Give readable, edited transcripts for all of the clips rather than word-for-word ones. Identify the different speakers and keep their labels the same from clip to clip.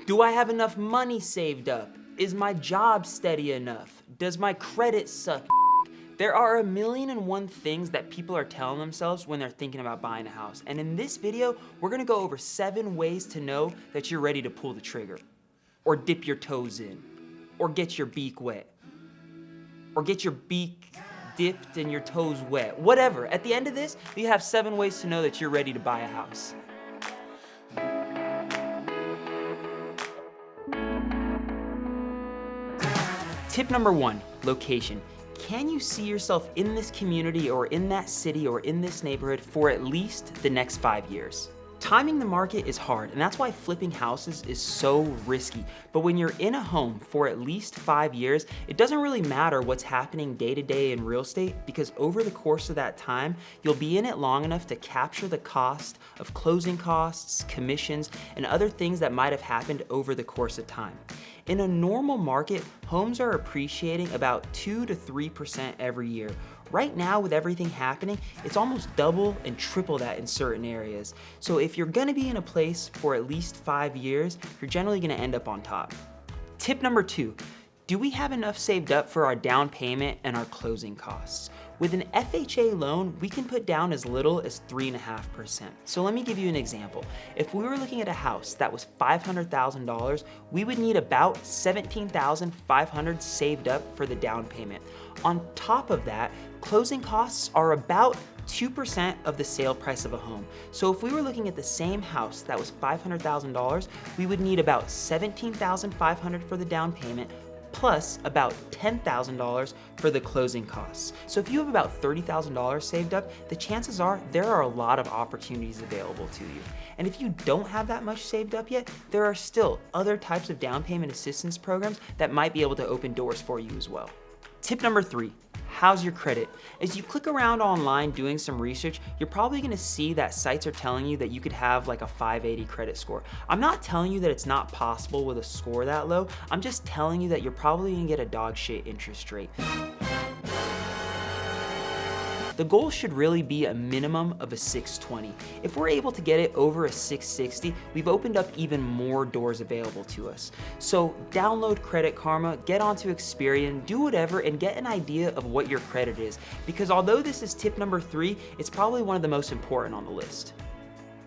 Speaker 1: Do I have enough money saved up? Is my job steady enough? Does my credit suck? There are a million and one things that people are telling themselves when they're thinking about buying a house. And in this video, we're gonna go over 7 ways to know that you're ready to pull the trigger, or dip your toes in, or get your beak wet, or get your beak dipped and your toes wet, whatever. At the end of this, you have 7 ways to know that you're ready to buy a house. Tip number 1, location. Can you see yourself in this community or in that city or in this neighborhood for at least the next 5 years? Timing the market is hard, and that's why flipping houses is so risky. But when you're in a home for at least 5 years, it doesn't really matter what's happening day to day in real estate, because over the course of that time, you'll be in it long enough to capture the cost of closing costs, commissions, and other things that might have happened over the course of time. In a normal market, homes are appreciating about 2 to 3% every year. Right now, with everything happening, it's almost double and triple that in certain areas. So if you're gonna be in a place for at least 5 years, you're generally gonna end up on top. Tip number 2, do we have enough saved up for our down payment and our closing costs? With an FHA loan, we can put down as little as 3.5%. So let me give you an example. If we were looking at a house that was $500,000, we would need about $17,500 saved up for the down payment. On top of that, closing costs are about 2% of the sale price of a home. So if we were looking at the same house that was $500,000, we would need about $17,500 for the down payment, plus about $10,000 for the closing costs. So if you have about $30,000 saved up, the chances are there are a lot of opportunities available to you. And if you don't have that much saved up yet, there are still other types of down payment assistance programs that might be able to open doors for you as well. Tip number 3, how's your credit? As you click around online doing some research, you're probably gonna see that sites are telling you that you could have like a 580 credit score. I'm not telling you that it's not possible with a score that low. I'm just telling you that you're probably gonna get a dog shit interest rate. The goal should really be a minimum of a 620. If we're able to get it over a 660, we've opened up even more doors available to us. So download Credit Karma, get onto Experian, do whatever, and get an idea of what your credit is. Because although this is tip number 3, it's probably one of the most important on the list.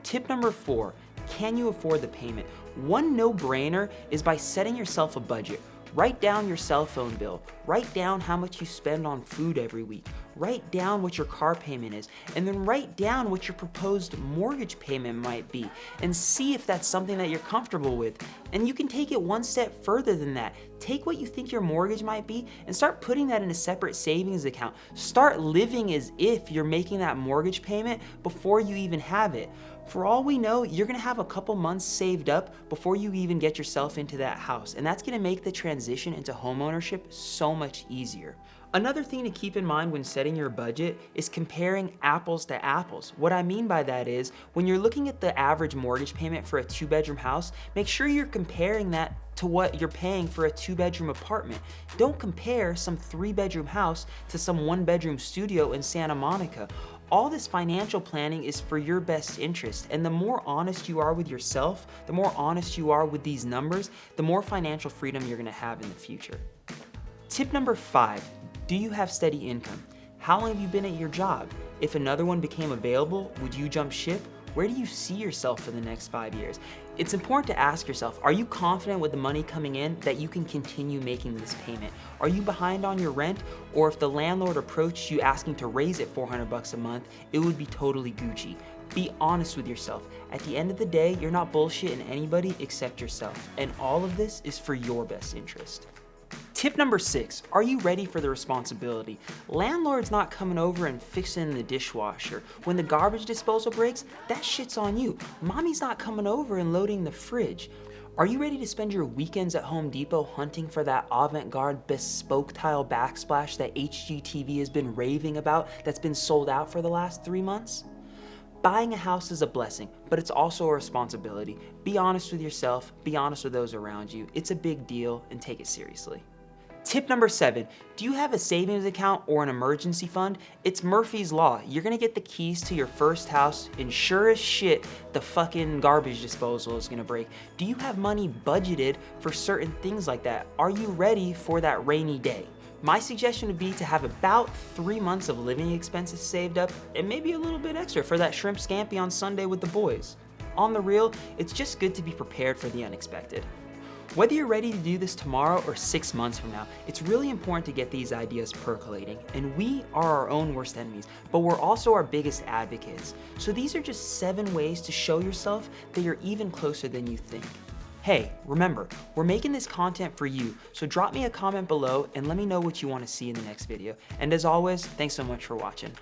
Speaker 1: Tip number 4, can you afford the payment? One no-brainer is by setting yourself a budget. Write down your cell phone bill. Write down how much you spend on food every week. Write down what your car payment is, and then write down what your proposed mortgage payment might be, and see if that's something that you're comfortable with. And you can take it one step further than that. Take what you think your mortgage might be and start putting that in a separate savings account. Start living as if you're making that mortgage payment before you even have it. For all we know, you're gonna have a couple months saved up before you even get yourself into that house, and that's gonna make the transition into homeownership so much easier. Another thing to keep in mind when setting your budget is comparing apples to apples. What I mean by that is, when you're looking at the average mortgage payment for a 2-bedroom house, make sure you're comparing that to what you're paying for a 2-bedroom apartment. Don't compare some 3-bedroom house to some 1-bedroom studio in Santa Monica. All this financial planning is for your best interest, and the more honest you are with yourself, the more honest you are with these numbers, the more financial freedom you're gonna have in the future. Tip number 5, do you have steady income? How long have you been at your job? If another one became available, would you jump ship? Where do you see yourself for the next 5 years? It's important to ask yourself, are you confident with the money coming in that you can continue making this payment? Are you behind on your rent? Or if the landlord approached you asking to raise it $400 a month, it would be totally Gucci. Be honest with yourself. At the end of the day, you're not bullshitting anybody except yourself. And all of this is for your best interest. Tip number 6, are you ready for the responsibility? Landlord's not coming over and fixing the dishwasher. When the garbage disposal breaks, that shit's on you. Mommy's not coming over and loading the fridge. Are you ready to spend your weekends at Home Depot hunting for that avant-garde bespoke tile backsplash that HGTV has been raving about that's been sold out for the last 3 months? Buying a house is a blessing, but it's also a responsibility. Be honest with yourself, be honest with those around you. It's a big deal, and take it seriously. Tip number 7, do you have a savings account or an emergency fund? It's Murphy's Law. You're gonna get the keys to your first house, and sure as shit, the fucking garbage disposal is gonna break. Do you have money budgeted for certain things like that? Are you ready for that rainy day? My suggestion would be to have about 3 months of living expenses saved up and maybe a little bit extra for that shrimp scampi on Sunday with the boys. On the real, it's just good to be prepared for the unexpected. Whether you're ready to do this tomorrow or 6 months from now, it's really important to get these ideas percolating. And we are our own worst enemies, but we're also our biggest advocates. So these are just 7 ways to show yourself that you're even closer than you think. Hey, remember, we're making this content for you, so drop me a comment below and let me know what you want to see in the next video. And as always, thanks so much for watching.